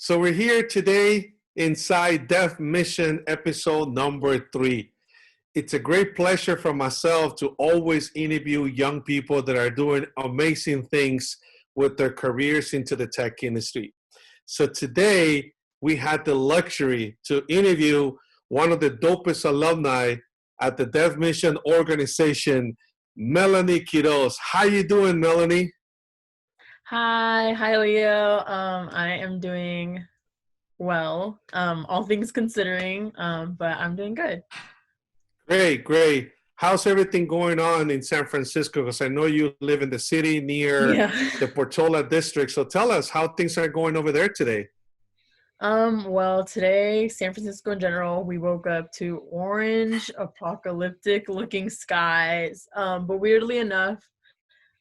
So we're here today inside Deaf Mission episode number 3. It's a great pleasure for myself to always interview young people that are doing amazing things with their careers into the tech industry. So today we had the luxury to interview one of the dopest alumni at the Deaf Mission organization, Mellany Quiroz. How you doing, Mellany? Hi, Leo. I am doing well, all things considering, but I'm doing good. Great. How's everything going on in San Francisco? Because I know you live in the city near Yeah. the Portola district. So tell us how things are going over there today. Well, today, San Francisco in general, we woke up to orange, apocalyptic looking skies. But weirdly enough,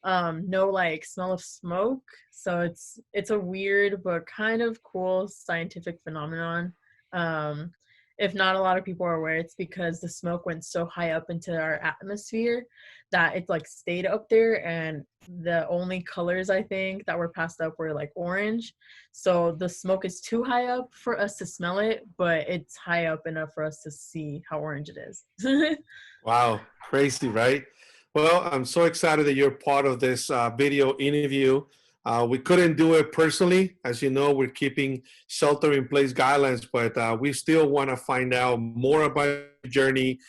no like smell of smoke. So it's a weird but kind of cool scientific phenomenon. Um, if not a lot of people are aware, it's because the smoke went so high up into our atmosphere that it like stayed up there, and the only colors I think that were passed up were like orange. So the smoke is too high up for us to smell it, but it's high up enough for us to see how orange it is. Wow, crazy, right? Well, I'm so excited that you're part of this video interview. We couldn't do it personally. As you know, we're keeping shelter-in-place guidelines, but we still want to find out more about your journey.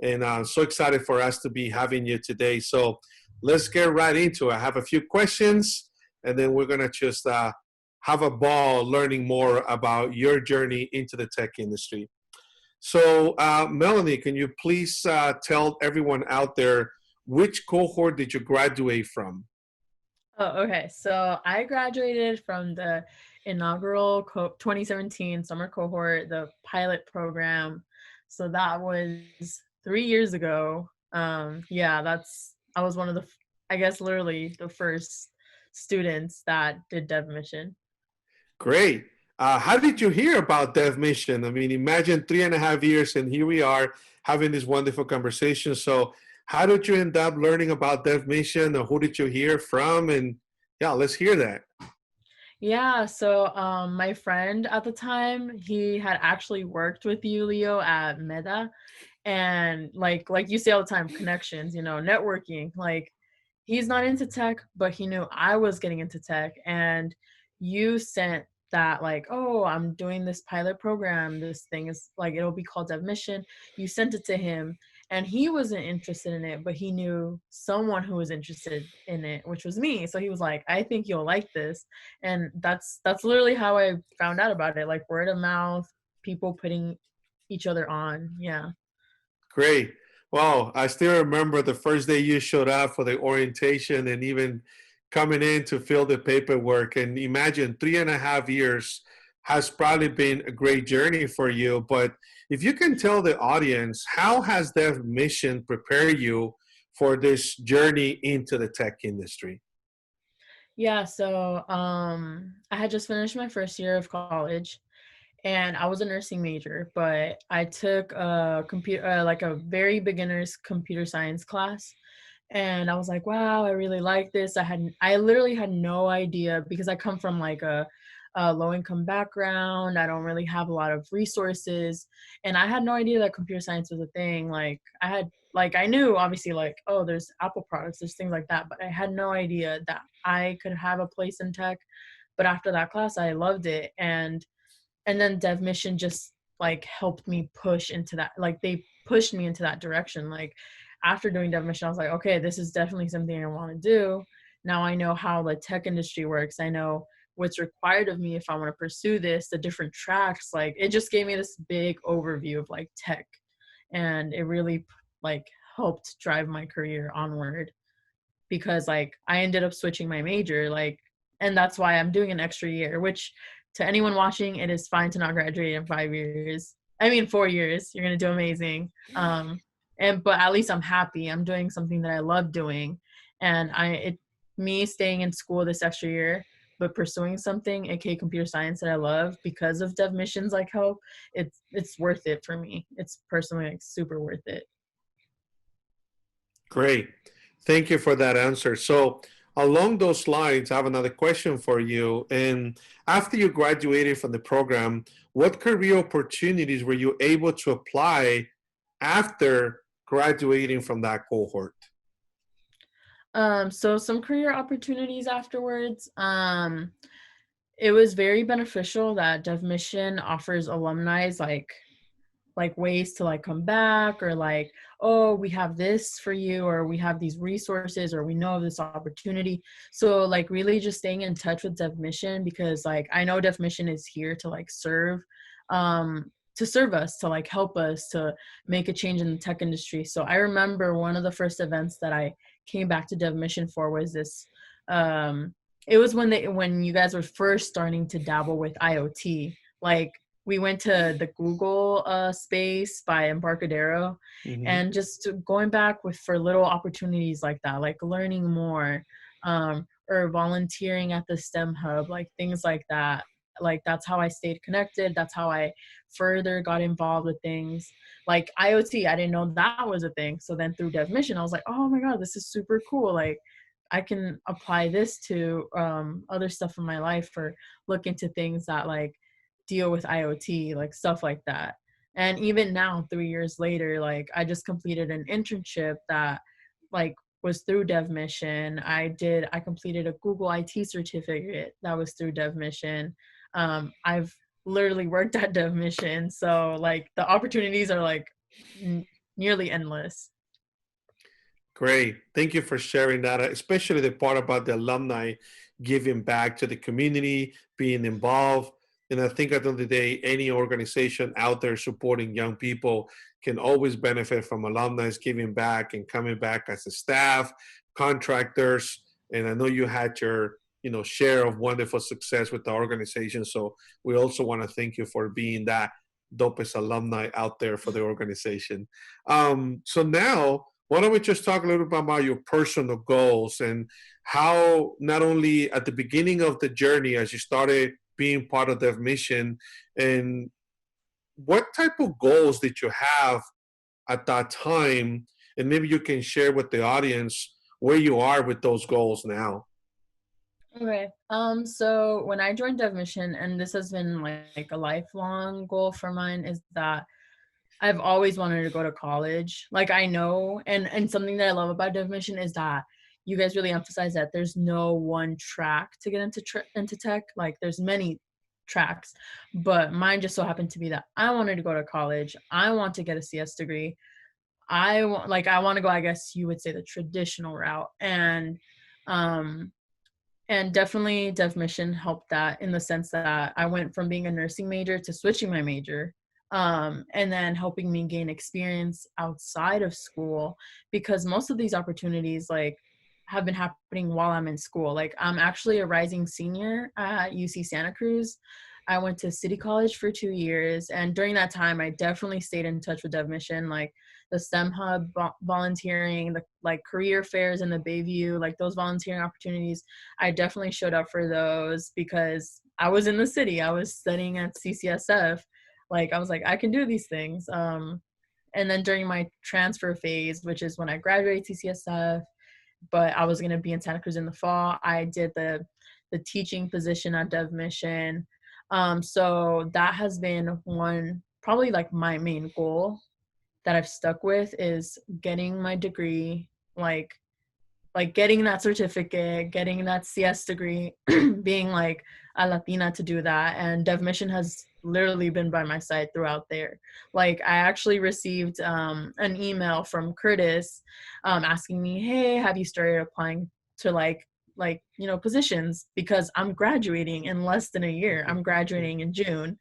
And I'm so excited for us to be having you today. So let's get right into it. I have a few questions, and then we're going to just have a ball learning more about your journey into the tech industry. So, Mellany, can you please tell everyone out there which cohort did you graduate from? Oh, okay. So I graduated from the inaugural 2017 summer cohort, the pilot program. So that was 3 years ago. Yeah, I was one of the, I guess, literally the first students that did Dev Mission. Great. How did you hear about Dev Mission? I mean, imagine 3.5 years, and here we are having this wonderful conversation. So, how did you end up learning about Dev Mission, or who did you hear from? And yeah, let's hear that. Yeah, so my friend at the time, he had actually worked with you, Leo, at Meta, and like you say all the time, connections, networking. Like he's not into tech, but he knew I was getting into tech, and you sent that like, oh, I'm doing this pilot program. This thing is like it'll be called Dev Mission. You sent it to him, and he wasn't interested in it, but he knew someone who was interested in it, which was me. So he was like, I think you'll like this. And that's literally how I found out about it, like word of mouth, people putting each other on. Yeah. Great. Well, I still remember the first day you showed up for the orientation and even coming in to fill the paperwork. And imagine 3.5 years has probably been a great journey for you. But if you can tell the audience, how has Dev Mission prepared you for this journey into the tech industry? Yeah, so I had just finished my first year of college, and I was a nursing major, but I took a computer like a very beginner's computer science class, and I was like, wow, I really like this. I literally had no idea because I come from like a low income background. I don't really have a lot of resources, and I had no idea that computer science was a thing. I knew obviously like, oh, there's Apple products, there's things like that, but I had no idea that I could have a place in tech. But after that class, I loved it, and then Dev Mission just like helped me push into that. Like they pushed me into that direction. Like after doing Dev Mission, I was like, okay, this is definitely something I want to do. Now I know how the tech industry works. I know what's required of me if I want to pursue this, the different tracks. Like it just gave me this big overview of like tech, and it really like helped drive my career onward, because like I ended up switching my major, like, and that's why I'm doing an extra year, which to anyone watching, it is fine to not graduate in 5 years. I mean, 4 years, you're going to do amazing. But at least I'm happy. I'm doing something that I love doing. And me staying in school this extra year, but pursuing something, aka computer science, that I love because of Dev Missions like help, it's worth it for me. It's personally like super worth it. Great. Thank you for that answer. So, along those lines, I have another question for you. And after you graduated from the program, what career opportunities were you able to apply after graduating from that cohort? So some career opportunities afterwards. It was very beneficial that Dev Mission offers alumni like ways to like come back, or like, oh, we have this for you, or we have these resources, or we know of this opportunity. So like really just staying in touch with Dev Mission, because like I know Dev Mission is here to like serve us, to like help us to make a change in the tech industry. So I remember one of the first events that I came back to Dev Mission for was this. It was when you guys were first starting to dabble with IoT. Like we went to the Google space by Embarcadero, Hmm. and just going back with for little opportunities like that, like learning more, or volunteering at the STEM hub, like things like that. Like that's how I stayed connected. That's how I further got involved with things like IoT. I didn't know that was a thing. So then through Dev Mission, I was like, oh my God, this is super cool. Like I can apply this to other stuff in my life, or look into things that like deal with IoT, like stuff like that. And even now, 3 years later, like I just completed an internship that like was through Dev Mission. I completed a Google IT certificate that was through Dev Mission. I've literally worked at Dev Mission, so like the opportunities are like nearly endless. Great. Thank you for sharing that, especially the part about the alumni giving back to the community, being involved. And I think at the end of the day, any organization out there supporting young people can always benefit from alumni giving back and coming back as a staff, contractors. And I know you had your, share of wonderful success with the organization. So we also want to thank you for being that dopest alumni out there for the organization. So now, why don't we just talk a little bit about your personal goals and how not only at the beginning of the journey as you started being part of the mission, and what type of goals did you have at that time, and maybe you can share with the audience where you are with those goals now. Okay. So when I joined Dev Mission, and this has been like a lifelong goal for mine, is that I've always wanted to go to college. Like I know, and something that I love about Dev Mission is that you guys really emphasize that there's no one track to get into tech. Like there's many tracks, but mine just so happened to be that I wanted to go to college. I want to get a CS degree. I want to go, I guess you would say, the traditional route. Um and definitely Dev Mission helped that, in the sense that I went from being a nursing major to switching my major, and then helping me gain experience outside of school, because most of these opportunities like have been happening while I'm in school. Like I'm actually a rising senior at UC Santa Cruz. I went to City College for 2 years, and during that time, I definitely stayed in touch with Dev Mission, like the STEM Hub volunteering, the like career fairs in the Bayview, like those volunteering opportunities. I definitely showed up for those because I was in the city. I was studying at CCSF. Like I was like, I can do these things. And then during my transfer phase, which is when I graduated CCSF, but I was gonna be in Santa Cruz in the fall, I did the teaching position at Dev Mission. So that has been one, probably like my main goal that I've stuck with, is getting my degree, like getting that certificate, getting that CS degree, being like a Latina to do that. And Dev Mission has literally been by my side throughout there. Like I actually received an email from Curtis asking me, hey, have you started applying to positions, because I'm graduating in less than a year. I'm graduating in June.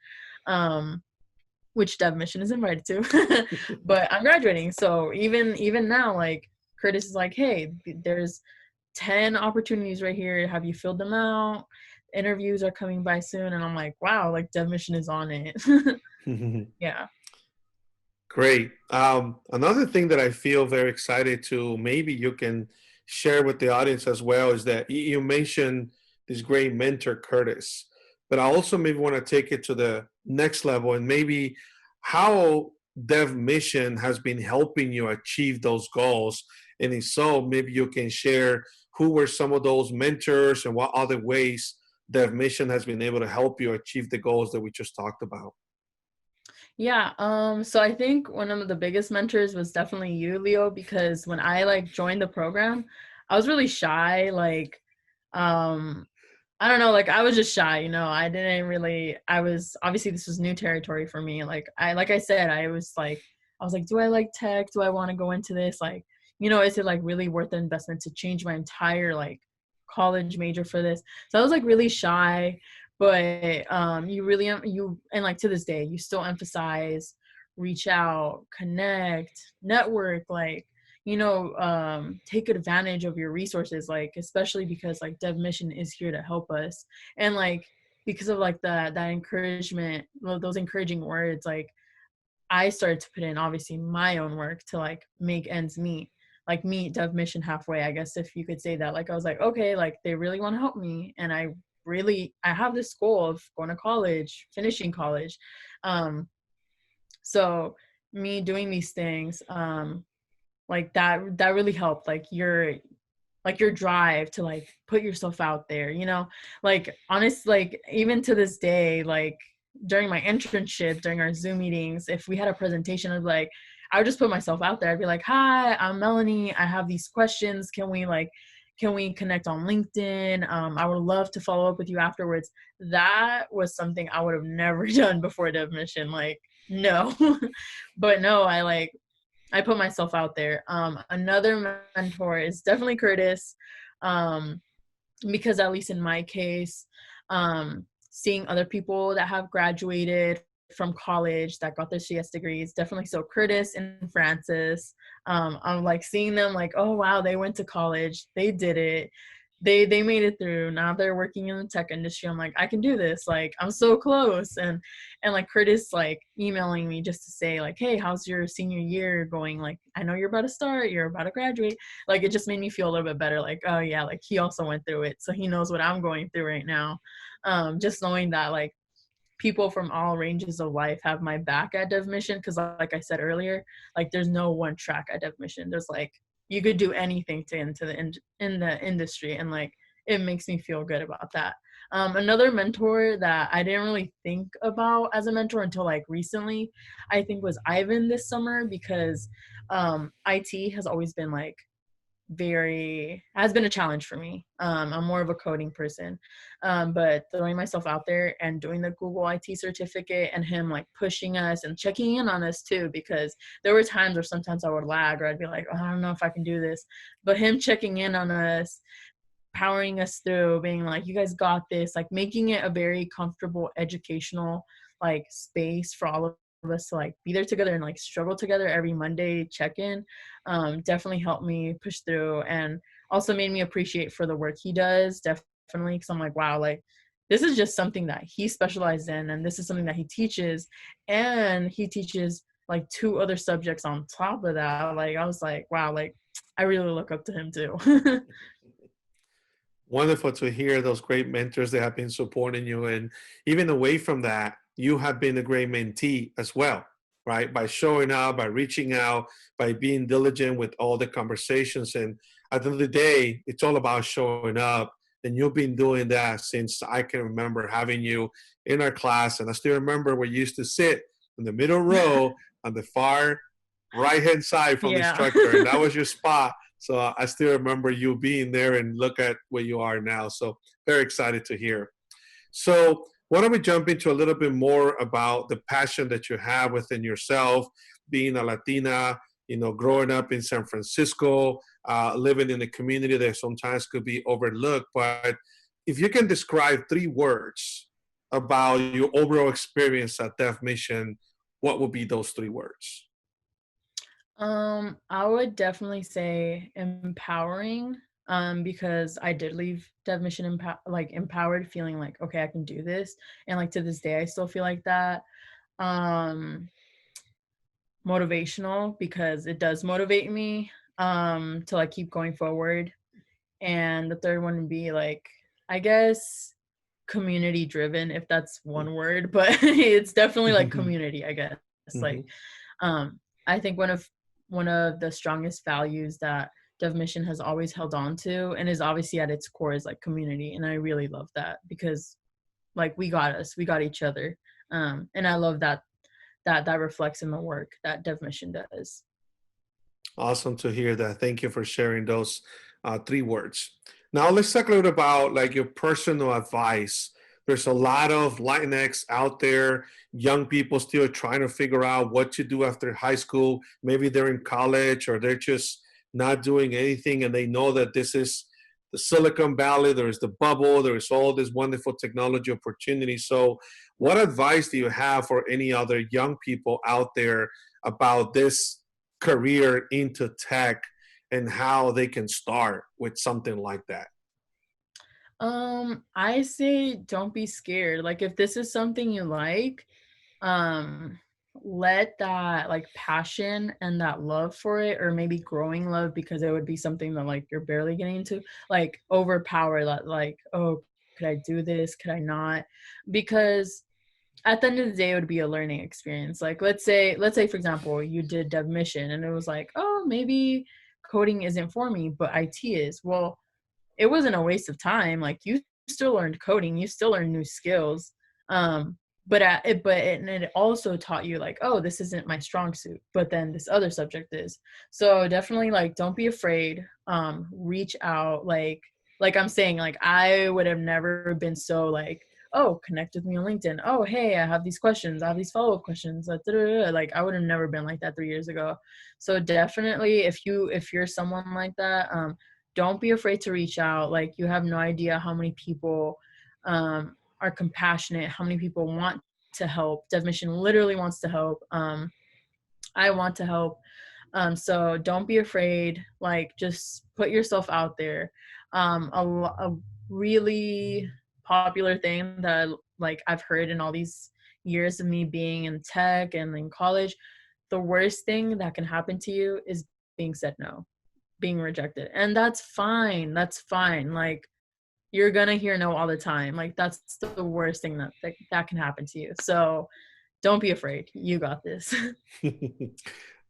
Which Dev Mission is invited to, but I'm graduating. So even now, like Curtis is like, hey, there's 10 opportunities right here. Have you filled them out? Interviews are coming by soon. And I'm like, wow, like Dev Mission is on it. Yeah. Great. Another thing that I feel very excited to maybe you can share with the audience as well is that you mentioned this great mentor, Curtis, but I also maybe want to take it to the next level and maybe how Dev Mission has been helping you achieve those goals. And if so, maybe you can share who were some of those mentors and what other ways Dev Mission has been able to help you achieve the goals that we just talked about? Yeah, so I think one of the biggest mentors was definitely you, Leo, because when I like joined the program, I was really shy. Um, I don't know, like I was just shy, I didn't really, I was, obviously this was new territory for me. Like I said, I was like, do I like tech? Do I want to go into this? Like, is it like really worth the investment to change my entire like college major for this? So I was like really shy, but you really you and like to this day you still emphasize reach out, connect, network, like take advantage of your resources, like especially because like Dev Mission is here to help us. And like because of like that encouragement, well, those encouraging words, like I started to put in obviously my own work to like make ends meet, like meet Dev Mission halfway, I guess, if you could say that. Like I was like, okay, like they really want to help me, and I have this goal of going to college, finishing college. So me doing these things, like that really helped, like your drive to like put yourself out there, like honest, like even to this day, like during my internship, during our Zoom meetings, if we had a presentation of like, I would just put myself out there. I'd be like, hi, I'm Mellany, I have these questions, can we connect on LinkedIn? I would love to follow up with you afterwards. That was something I would have never done before Dev Mission, like no. But no, I put myself out there. Another mentor is definitely Curtis, because at least in my case, seeing other people that have graduated from college that got their CS degrees, definitely. So Curtis and Francis, I'm like seeing them like, oh wow, they went to college, they did it, they made it through, now they're working in the tech industry. I'm like, I can do this, like I'm so close. And like Curtis like emailing me just to say like, hey, how's your senior year going, like I know you're about to start, you're about to graduate. Like it just made me feel a little bit better, like oh yeah, like he also went through it, so he knows what I'm going through right now. Just knowing that like people from all ranges of life have my back at Dev Mission, because like I said earlier, like there's no one track at Dev Mission. There's like you could do anything to into the in the industry, and like it makes me feel good about that. Another mentor that I didn't really think about as a mentor until like recently, I think was Ivan this summer, because IT has always been like has been a challenge for me. I'm more of a coding person, but throwing myself out there and doing the Google IT certificate, and him like pushing us and checking in on us too, because there were times where sometimes I would lag or I'd be like, oh, I don't know if I can do this, but him checking in on us, powering us through, being like, you guys got this, like making it a very comfortable educational like space for all of us to like be there together and like struggle together every Monday check-in, definitely helped me push through, and also made me appreciate for the work he does, definitely, because I'm like, wow, like this is just something that he specialized in, and this is something that he teaches, and he teaches like 2 other subjects on top of that. Like I was like, wow, like I really look up to him too. Wonderful to hear those great mentors that have been supporting you. And even away from that, you have been a great mentee as well, right? By showing up, by reaching out, by being diligent with all the conversations. And at the end of the day, it's all about showing up. And you've been doing that since I can remember having you in our class. And I still remember where you used to sit in the middle row on the far right hand side from the Yeah. instructor. And that was your spot. So I still remember you being there, and look at where you are now. So very excited to hear. So why don't we jump into a little bit more about the passion that you have within yourself, being a Latina, growing up in San Francisco, living in a community that sometimes could be overlooked. But if you can describe 3 words about your overall experience at Dev Mission, what would be those 3 words? I would definitely say empowering, because I did leave Dev Mission empowered, feeling like, okay, I can do this. And like to this day, I still feel like that. Um, Motivational, because it does motivate me, to like keep going forward. And the third one would be like, I guess, community driven, if that's one word, but it's definitely like community, I guess. Like, Mhm. I think one of the strongest values that Dev Mission has always held on to, and is obviously at its core is like community. And I really love that, because like we got each other. And I love that reflects in the work that Dev Mission does. Awesome to hear that. Thank you for sharing those three words. Now let's talk a little about like your personal advice. There's a lot of Latinx out there, young people still trying to figure out what to do after high school. Maybe they're in college or they're just not doing anything, and they know that this is the Silicon Valley, there is the bubble, there is all this wonderful technology opportunity. So what advice do you have for any other young people out there about this career into tech and how they can start with something like that? I say don't be scared. Like if this is something you like, um, let that like passion and that love for it, or maybe growing love, because it would be something that like you're barely getting into, like overpower that, like, oh, could I do this? Could I not? Because at the end of the day, it would be a learning experience. Like let's say for example, you did Dev Mission and it was like, oh, maybe coding isn't for me, but IT is. Well, it wasn't a waste of time. Like you still learned coding, you still learned new skills. And it also taught you like, oh, this isn't my strong suit, but then this other subject is. So definitely like don't be afraid. Reach out. Like I'm saying, like I would have never been so like, oh, connect with me on LinkedIn. Oh, hey, I have these questions. I have these follow-up questions. Like I would have never been like that 3 years ago. So definitely if you're someone like that, don't be afraid to reach out. Like you have no idea how many people are compassionate, how many people want to help. Dev Mission literally wants to help. I want to help. So don't be afraid. Like just put yourself out there. A really popular thing that like I've heard in all these years of me being in tech and in college, the worst thing that can happen to you is being said no, being rejected. And that's fine. That's fine. Like you're gonna hear no all the time. Like that's the worst thing that can happen to you. So don't be afraid. You got this.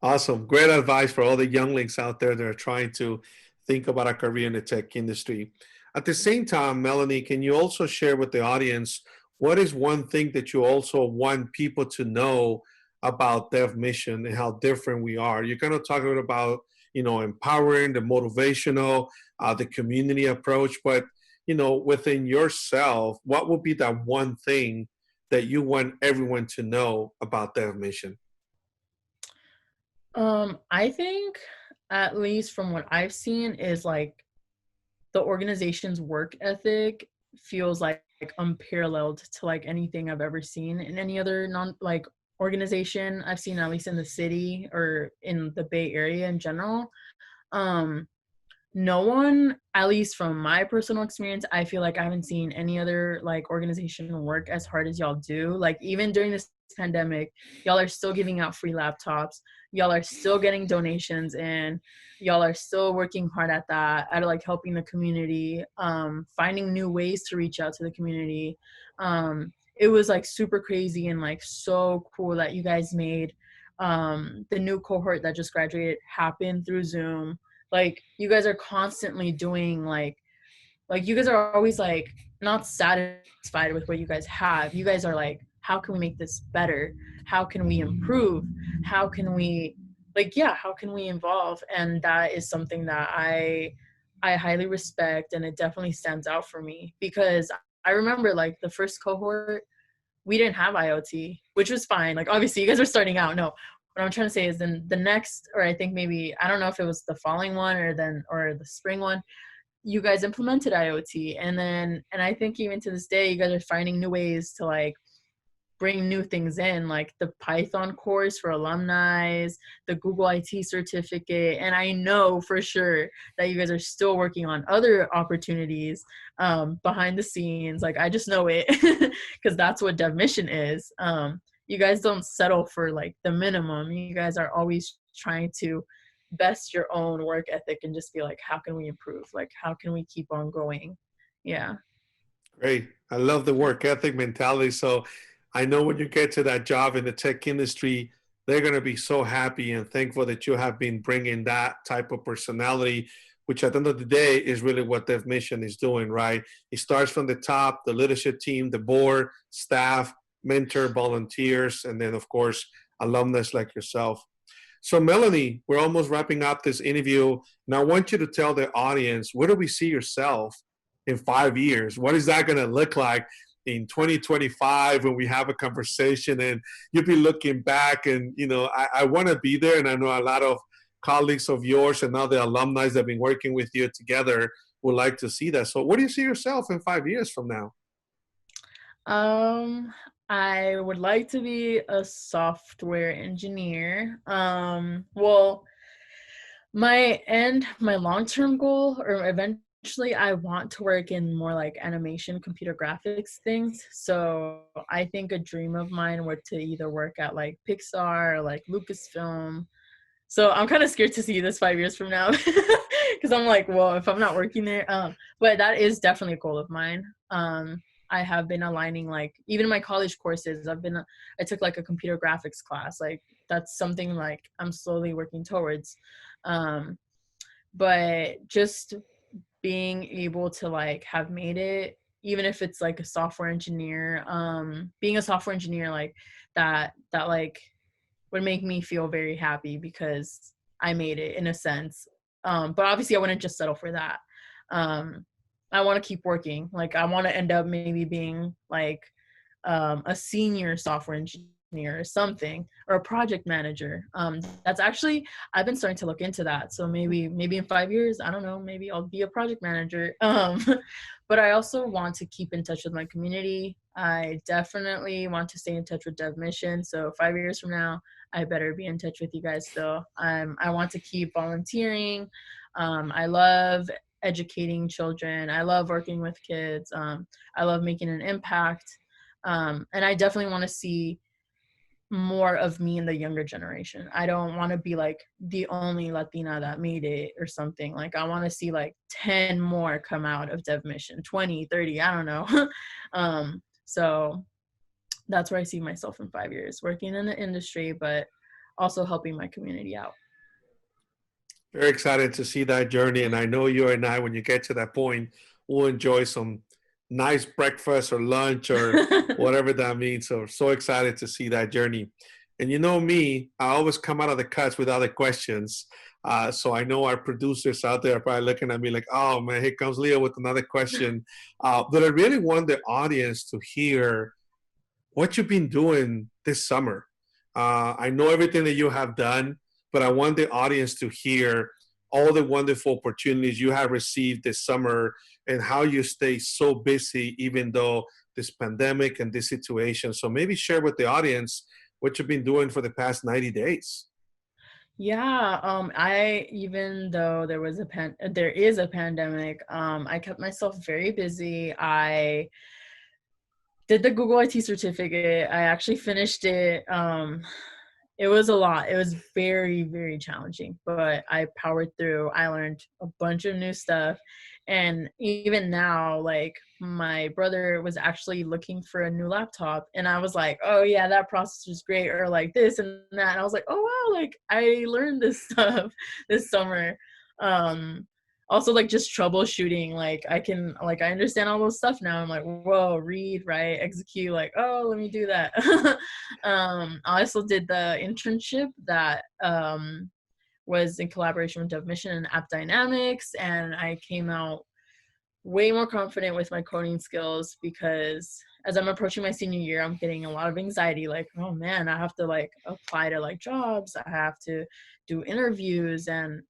Awesome. Great advice for all the younglings out there that are trying to think about a career in the tech industry. At the same time, Mellany, can you also share with the audience what is one thing that you also want people to know about Dev Mission and how different we are? You're kind of talking about, empowering, the motivational, the community approach, but, within yourself, what would be that one thing that you want everyone to know about Dev Mission? I think, at least from what I've seen, is like the organization's work ethic feels like unparalleled to like anything I've ever seen in any other non like organization I've seen, at least in the city or in the Bay Area in general. Um, no one, at least from my personal experience, I feel like I haven't seen any other like organization work as hard as y'all do. Like even during this pandemic, y'all are still giving out free laptops, y'all are still getting donations, and y'all are still working hard at that, at like helping the community, finding new ways to reach out to the community. It was like super crazy and like so cool that you guys made the new cohort that just graduated happen through Zoom. Like you guys are constantly doing like you guys are always like not satisfied with what you guys have. You guys are like, how can we make this better? How can we improve? How can we how can we evolve? And that is something that I highly respect, and it definitely stands out for me, because I remember like the first cohort, we didn't have IoT, which was fine. Like obviously you guys were starting out. No, what I'm trying to say is then the next, or I think maybe, I don't know if it was the following one or the spring one, you guys implemented IoT. And I think even to this day, you guys are finding new ways to like bring new things in, like the Python course for alumni, the Google IT certificate. And I know for sure that you guys are still working on other opportunities behind the scenes. Like I just know it because that's what Dev Mission is. You guys don't settle for like the minimum. You guys are always trying to best your own work ethic and just be like, how can we improve? Like, how can we keep on going? Yeah. Great. I love the work ethic mentality. So I know when you get to that job in the tech industry, they're going to be so happy and thankful that you have been bringing that type of personality, which at the end of the day is really what Dev Mission is doing, right? It starts from the top, the leadership team, the board, staff, mentor, volunteers, and then, of course, alumnus like yourself. So, Mellany, we're almost wrapping up this interview. Now, I want you to tell the audience, where do we see yourself in 5 years? What is that going to look like in 2025 when we have a conversation and you'll be looking back? And, I want to be there. And I know a lot of colleagues of yours and other alumni that have been working with you together would like to see that. So, where do you see yourself in 5 years from now? I would like to be a software engineer. Well, my long-term goal, or eventually I want to work in more like animation, computer graphics things. So I think a dream of mine would to either work at like Pixar or like Lucasfilm. So I'm kind of scared to see this 5 years from now because I'm like, well, if I'm not working there, but that is definitely a goal of mine. I have been aligning, like, even in my college courses, I took like a computer graphics class. Like, that's something like I'm slowly working towards. But just being able to like have made it, even if it's like a software engineer, being a software engineer, like that like would make me feel very happy because I made it in a sense. But obviously I wouldn't just settle for that. I want to keep working. Like, I want to end up maybe being like a senior software engineer or something, or a project manager. That's actually, I've been starting to look into that. So maybe in 5 years, I don't know, maybe I'll be a project manager. But I also want to keep in touch with my community. I definitely want to stay in touch with Dev Mission. So 5 years from now, I better be in touch with you guys still. I want to keep volunteering. I love educating children. I love working with kids. I love making an impact. And I definitely want to see more of me in the younger generation. I don't want to be like the only Latina that made it or something. Like, I want to see like 10 more come out of Dev Mission, 20, 30, I don't know. So that's where I see myself in 5 years, working in the industry, but also helping my community out. Very excited to see that journey. And I know you and I, when you get to that point, will enjoy some nice breakfast or lunch or whatever that means. So excited to see that journey. And you know me, I always come out of the cuts with other questions. So I know our producers out there are probably looking at me like, oh man, here comes Leo with another question. But I really want the audience to hear what you've been doing this summer. I know everything that you have done, but I want the audience to hear all the wonderful opportunities you have received this summer and how you stay so busy even though this pandemic and this situation. So maybe share with the audience what you've been doing for the past 90 days. Yeah, I, even though there is a pandemic, I kept myself very busy. I did the Google IT certificate. I actually finished it. It was a lot. It was very, very challenging, but I powered through. I learned a bunch of new stuff. And even now, like, my brother was actually looking for a new laptop, and I was like, oh yeah, that process was great, or like this and that. And I was like, oh wow, like, I learned this stuff this summer. Also, like, just troubleshooting, like, I understand all those stuff now. I'm like, whoa, read, write, execute, like, oh, let me do that. I also did the internship that was in collaboration with Dev Mission and App Dynamics, and I came out way more confident with my coding skills because as I'm approaching my senior year, I'm getting a lot of anxiety, like, oh man, I have to like apply to like jobs, I have to do interviews, and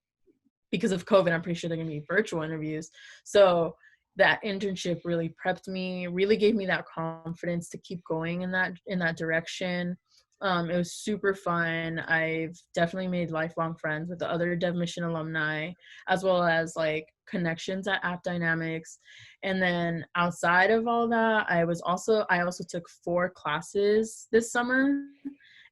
because of COVID, I'm pretty sure they're gonna be virtual interviews. So that internship really prepped me, really gave me that confidence to keep going in that direction. It was super fun. I've definitely made lifelong friends with the other Dev Mission alumni, as well as like connections at App Dynamics. And then outside of all that, I also took 4 classes this summer,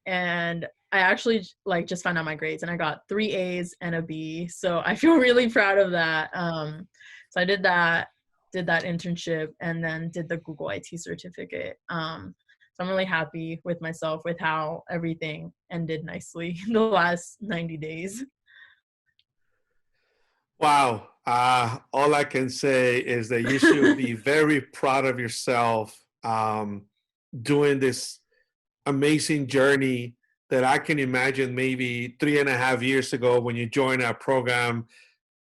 and I actually like just found out my grades, and I got 3 A's and a B. So I feel really proud of that. So I did that internship, and then did the Google IT certificate. So So I'm really happy with myself with how everything ended nicely in the last 90 days. Wow. All I can say is that you should be very proud of yourself, doing this amazing journey that I can imagine maybe 3.5 years ago when you joined our program,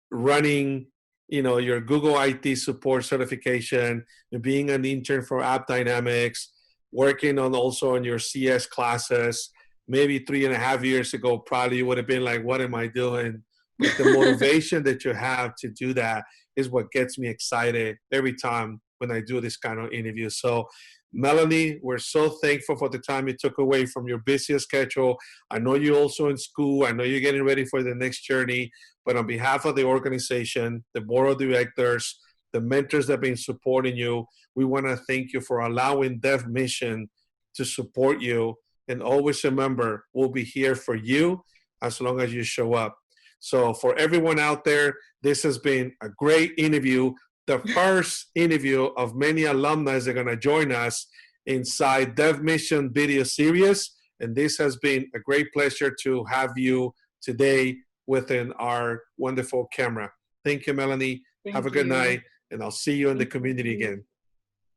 running, your Google IT support certification, being an intern for App Dynamics, working on also on your CS classes. Maybe 3.5 years ago, probably you would have been like, what am I doing? But the motivation that you have to do that is what gets me excited every time when I do this kind of interview. So, Mellany, we're so thankful for the time you took away from your busiest schedule. I know you're also in school. I know you're getting ready for the next journey. But on behalf of the organization, the board of directors, the mentors that have been supporting you, we want to thank you for allowing Dev Mission to support you. And always remember, we'll be here for you as long as you show up. So for everyone out there, this has been a great interview. The first interview of many alumni that are going to join us inside Dev Mission video series. And this has been a great pleasure to have you today within our wonderful camera. Thank you, Mellany. Have a Thank good you. night, and I'll see you in the Thank community you. again.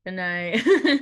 Good night.